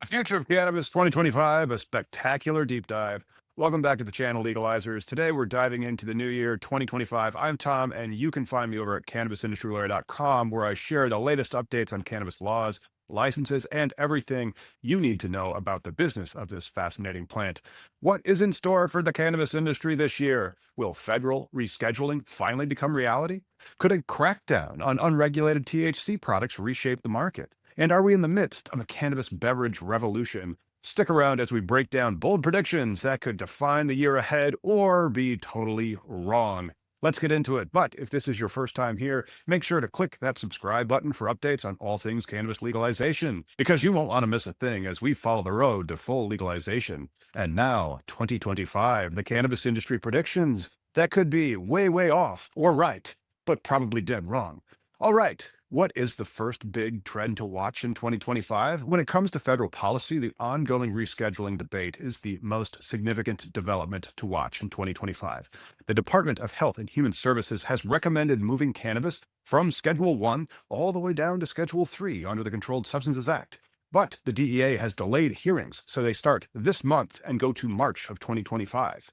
Future of Cannabis 2025, a spectacular deep dive. Welcome back to the channel, Legalizers. Today, we're diving into the new year 2025. I'm Tom, and you can find me over at cannabisindustrylawyer.com, where I share the latest updates on cannabis laws, licenses, and everything you need to know about the business of this fascinating plant. What is in store for the cannabis industry this year? Will federal rescheduling finally become reality? Could a crackdown on unregulated THC products reshape the market? And are we in the midst of a cannabis beverage revolution? Stick around as we break down bold predictions that could define the year ahead or be totally wrong. Let's get into it. But if this is your first time here, make sure to click that subscribe button for updates on all things cannabis legalization, because you won't want to miss a thing as we follow the road to full legalization. And now, 2025, the cannabis industry predictions that could be way, way off or right, but probably dead wrong. All right. What is the first big trend to watch in 2025? When it comes to federal policy, the ongoing rescheduling debate is the most significant development to watch in 2025. The Department of Health and Human Services has recommended moving cannabis from Schedule 1 all the way down to Schedule 3 under the Controlled Substances Act. But the DEA has delayed hearings, so they start this month and go to March of 2025.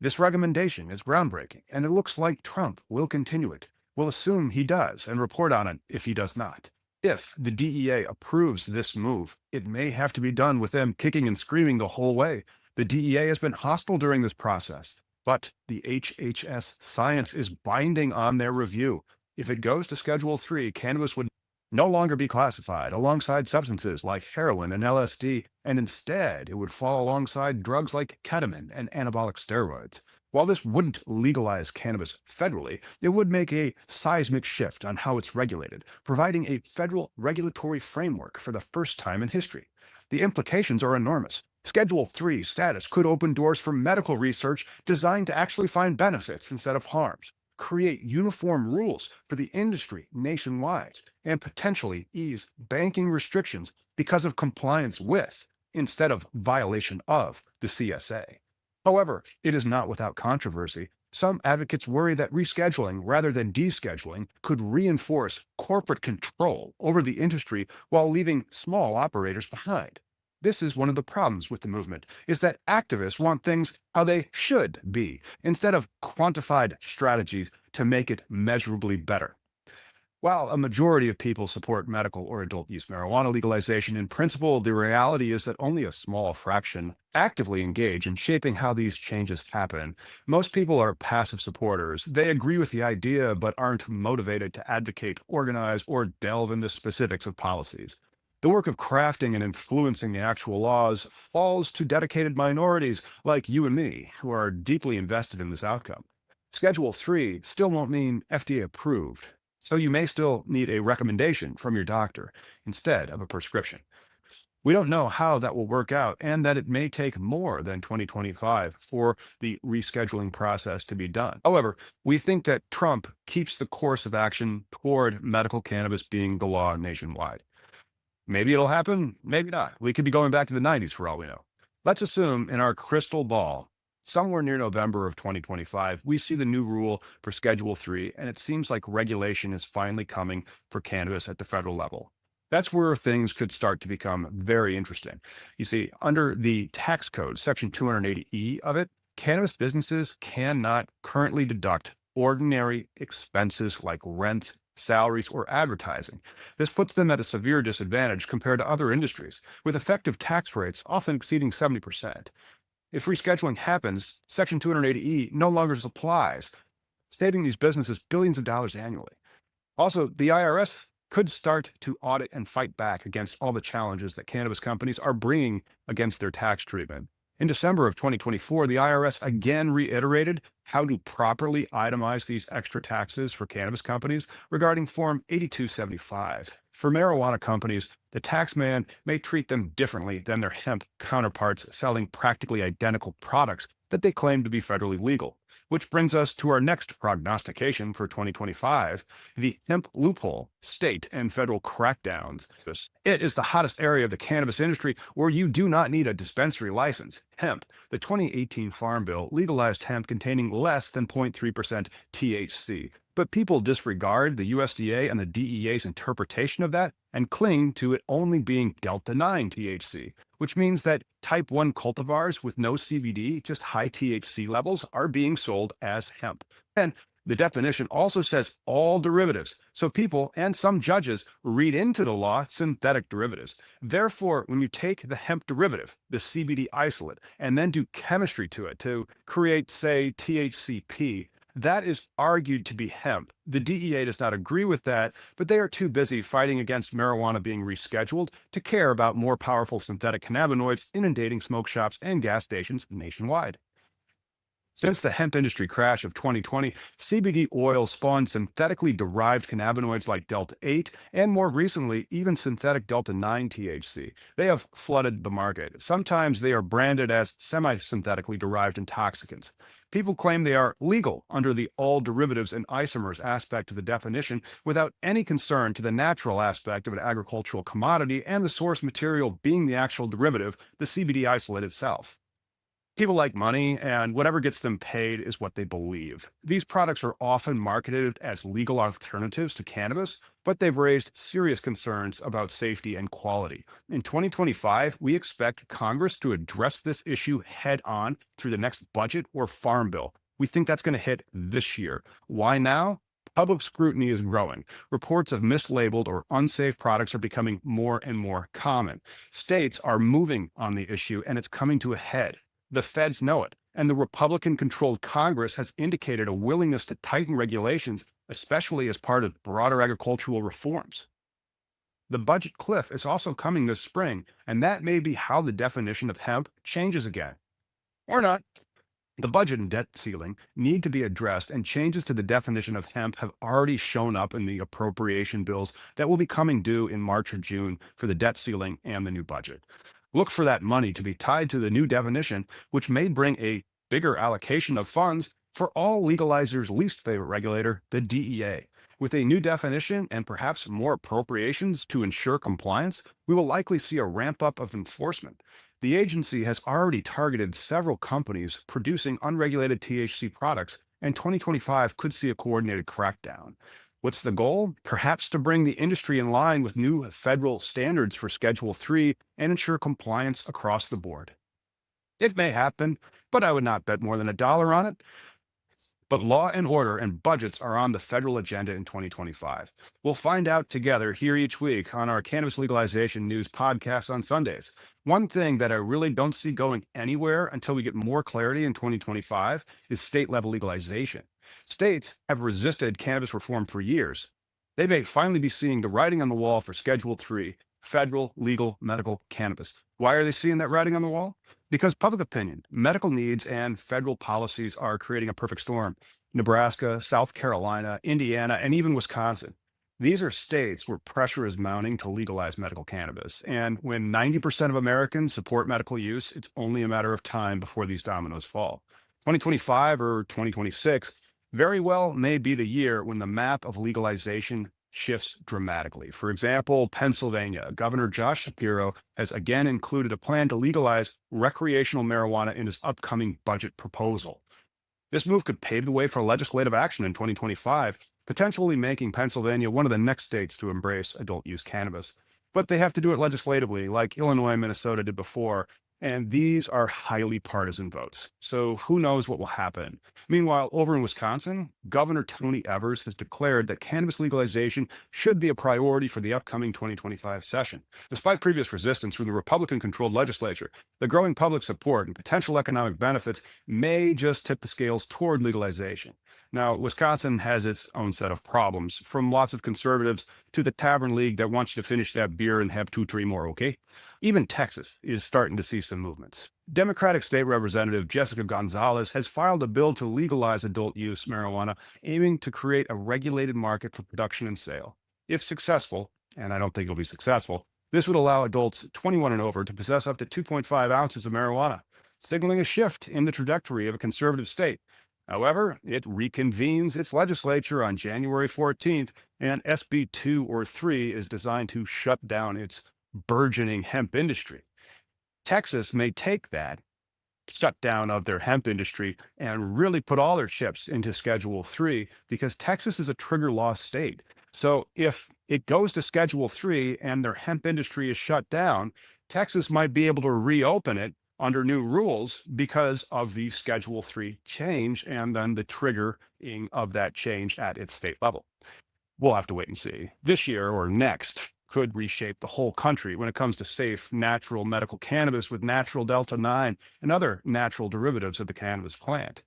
This recommendation is groundbreaking, and it looks like Trump will continue it. We'll assume he does and report on it if he does not. If the DEA approves this move, it may have to be done with them kicking and screaming the whole way. The DEA has been hostile during this process, but the HHS science is binding on their review. If it goes to Schedule 3, cannabis would no longer be classified alongside substances like heroin and LSD, and instead it would fall alongside drugs like ketamine and anabolic steroids. While this wouldn't legalize cannabis federally, it would make a seismic shift on how it's regulated, providing a federal regulatory framework for the first time in history. The implications are enormous. Schedule 3 status could open doors for medical research designed to actually find benefits instead of harms, create uniform rules for the industry nationwide, and potentially ease banking restrictions because of compliance with, instead of violation of, the CSA. However, it is not without controversy. Some advocates worry that rescheduling rather than descheduling could reinforce corporate control over the industry while leaving small operators behind. This is one of the problems with the movement, is that activists want things how they should be, instead of quantified strategies to make it measurably better. While a majority of people support medical or adult use marijuana legalization in principle, the reality is that only a small fraction actively engage in shaping how these changes happen. Most people are passive supporters. They agree with the idea, but aren't motivated to advocate, organize, or delve into specifics of policies. The work of crafting and influencing the actual laws falls to dedicated minorities like you and me, who are deeply invested in this outcome. Schedule 3 still won't mean FDA approved, so you may still need a recommendation from your doctor instead of a prescription. We don't know how that will work out, and that it may take more than 2025 for the rescheduling process to be done. However, we think that Trump keeps the course of action toward medical cannabis being the law nationwide. Maybe it'll happen, maybe not. We could be going back to the 90s for all we know. Let's assume in our crystal ball, somewhere near November of 2025, we see the new rule for Schedule 3, and it seems like regulation is finally coming for cannabis at the federal level. That's where things could start to become very interesting. You see, under the tax code, Section 280E of it, cannabis businesses cannot currently deduct ordinary expenses like rent, salaries, or advertising. This puts them at a severe disadvantage compared to other industries, with effective tax rates often exceeding 70%. If rescheduling happens, Section 280E no longer applies, saving these businesses billions of dollars annually. Also, the IRS could start to audit and fight back against all the challenges that cannabis companies are bringing against their tax treatment. In December of 2024, the IRS again reiterated how to properly itemize these extra taxes for cannabis companies regarding Form 8275. For marijuana companies, the tax man may treat them differently than their hemp counterparts selling practically identical products that they claim to be federally legal. Which brings us to our next prognostication for 2025, the hemp loophole, state and federal crackdowns. It is the hottest area of the cannabis industry where you do not need a dispensary license. Hemp. The 2018 Farm Bill legalized hemp containing less than 0.3% THC. But people disregard the USDA and the DEA's interpretation of that and cling to it only being Delta 9 THC, which means that type 1 cultivars with no CBD, just high THC levels, are being sold as hemp. And the definition also says all derivatives. So people and some judges read into the law synthetic derivatives. Therefore, when you take the hemp derivative, the CBD isolate, and then do chemistry to it to create, say, THCP, that is argued to be hemp. The DEA does not agree with that, but they are too busy fighting against marijuana being rescheduled to care about more powerful synthetic cannabinoids inundating smoke shops and gas stations nationwide. Since the hemp industry crash of 2020, CBD oil spawned synthetically derived cannabinoids like Delta 8 and more recently, even synthetic Delta 9 THC. They have flooded the market. Sometimes they are branded as semi-synthetically derived intoxicants. People claim they are legal under the all derivatives and isomers aspect of the definition without any concern to the natural aspect of an agricultural commodity and the source material being the actual derivative, the CBD isolate itself. People like money, and whatever gets them paid is what they believe. These products are often marketed as legal alternatives to cannabis, but they've raised serious concerns about safety and quality. In 2025, we expect Congress to address this issue head on through the next budget or farm bill. We think that's going to hit this year. Why now? Public scrutiny is growing. Reports of mislabeled or unsafe products are becoming more and more common. States are moving on the issue, and it's coming to a head. The feds know it, and the Republican-controlled Congress has indicated a willingness to tighten regulations, especially as part of broader agricultural reforms. The budget cliff is also coming this spring, and that may be how the definition of hemp changes again. Or not. The budget and debt ceiling need to be addressed, and changes to the definition of hemp have already shown up in the appropriation bills that will be coming due in March or June for the debt ceiling and the new budget. Look for that money to be tied to the new definition, which may bring a bigger allocation of funds for all legalizers' least favorite regulator, the DEA. With a new definition and perhaps more appropriations to ensure compliance, we will likely see a ramp up of enforcement. The agency has already targeted several companies producing unregulated THC products, and 2025 could see a coordinated crackdown. What's the goal? Perhaps to bring the industry in line with new federal standards for Schedule 3 and ensure compliance across the board. It may happen, but I would not bet more than $1 on it. But law and order and budgets are on the federal agenda in 2025. We'll find out together here each week on our Cannabis Legalization News podcast on Sundays. One thing that I really don't see going anywhere until we get more clarity in 2025 is state-level legalization. States have resisted cannabis reform for years. They may finally be seeing the writing on the wall for Schedule 3, federal legal medical cannabis. Why are they seeing that writing on the wall? Because public opinion, medical needs, and federal policies are creating a perfect storm. Nebraska, South Carolina, Indiana, and even Wisconsin. These are states where pressure is mounting to legalize medical cannabis. And when 90% of Americans support medical use, it's only a matter of time before these dominoes fall. 2025 or 2026 very well may be the year when the map of legalization shifts dramatically. For example, Pennsylvania, Governor Josh Shapiro has again included a plan to legalize recreational marijuana in his upcoming budget proposal. This move could pave the way for legislative action in 2025, potentially making Pennsylvania one of the next states to embrace adult use cannabis. But they have to do it legislatively, like Illinois and Minnesota did before, and these are highly partisan votes. So who knows what will happen? Meanwhile, over in Wisconsin, Governor Tony Evers has declared that cannabis legalization should be a priority for the upcoming 2025 session. Despite previous resistance from the Republican-controlled legislature, the growing public support and potential economic benefits may just tip the scales toward legalization. Now, Wisconsin has its own set of problems, from lots of conservatives to the Tavern League that wants you to finish that beer and have 2, 3 more, okay? Even Texas is starting to see some movements. Democratic State Representative Jessica Gonzalez has filed a bill to legalize adult use marijuana, aiming to create a regulated market for production and sale. If successful, and I don't think it'll be successful, this would allow adults 21 and over to possess up to 2.5 ounces of marijuana, signaling a shift in the trajectory of a conservative state. However, it reconvenes its legislature on January 14th, and SB 2 or 3 is designed to shut down its burgeoning hemp industry. Texas may take that shutdown of their hemp industry and really put all their chips into Schedule 3 because Texas is a trigger law state. So if it goes to Schedule 3 and their hemp industry is shut down, Texas might be able to reopen it under new rules because of the Schedule 3 change and then the triggering of that change at its state level. We'll have to wait and see. This year or next could reshape the whole country when it comes to safe, natural medical cannabis with natural Delta 9 and other natural derivatives of the cannabis plant.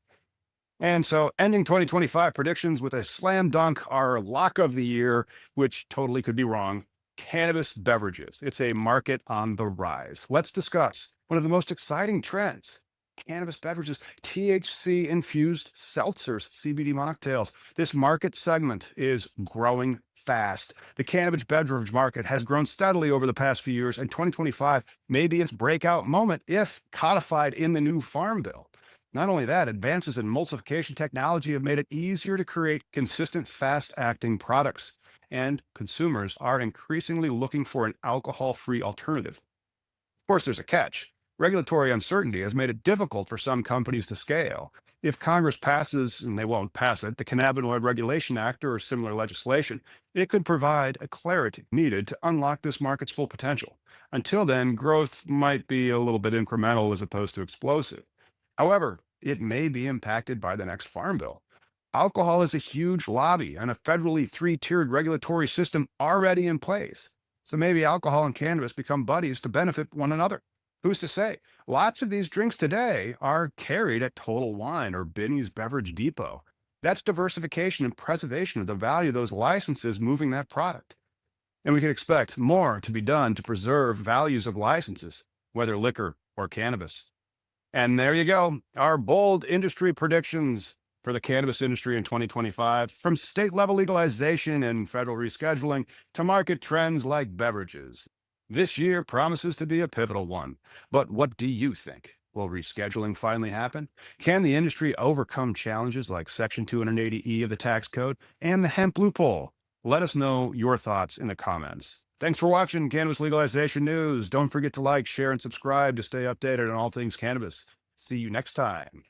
And so, ending 2025 predictions with a slam dunk, our lock of the year, which totally could be wrong, cannabis beverages. It's a market on the rise. Let's discuss one of the most exciting trends. Cannabis beverages, THC infused seltzers, CBD mocktails. This market segment is growing fast. The cannabis beverage market has grown steadily over the past few years, and 2025 may be its breakout moment if codified in the new Farm Bill. Not only that, advances in emulsification technology have made it easier to create consistent, fast acting products, and consumers are increasingly looking for an alcohol free alternative. Of course, there's a catch. Regulatory uncertainty has made it difficult for some companies to scale. If Congress passes, and they won't pass it, the Cannabinoid Regulation Act or similar legislation, it could provide a clarity needed to unlock this market's full potential. Until then, growth might be a little bit incremental as opposed to explosive. However, it may be impacted by the next farm bill. Alcohol is a huge lobby and a federally three-tiered regulatory system already in place. So maybe alcohol and cannabis become buddies to benefit one another. Who's to say? Lots of these drinks today are carried at Total Wine or Binny's Beverage Depot. That's diversification and preservation of the value of those licenses moving that product. And we can expect more to be done to preserve values of licenses, whether liquor or cannabis. And there you go, our bold industry predictions for the cannabis industry in 2025, from state level legalization and federal rescheduling to market trends like beverages. This year promises to be a pivotal one. But what do you think? Will rescheduling finally happen? Can the industry overcome challenges like Section 280E of the tax code and the hemp loophole? Let us know your thoughts in the comments. Thanks for watching Cannabis Legalization News. Don't forget to like, share, and subscribe to stay updated on all things cannabis. See you next time.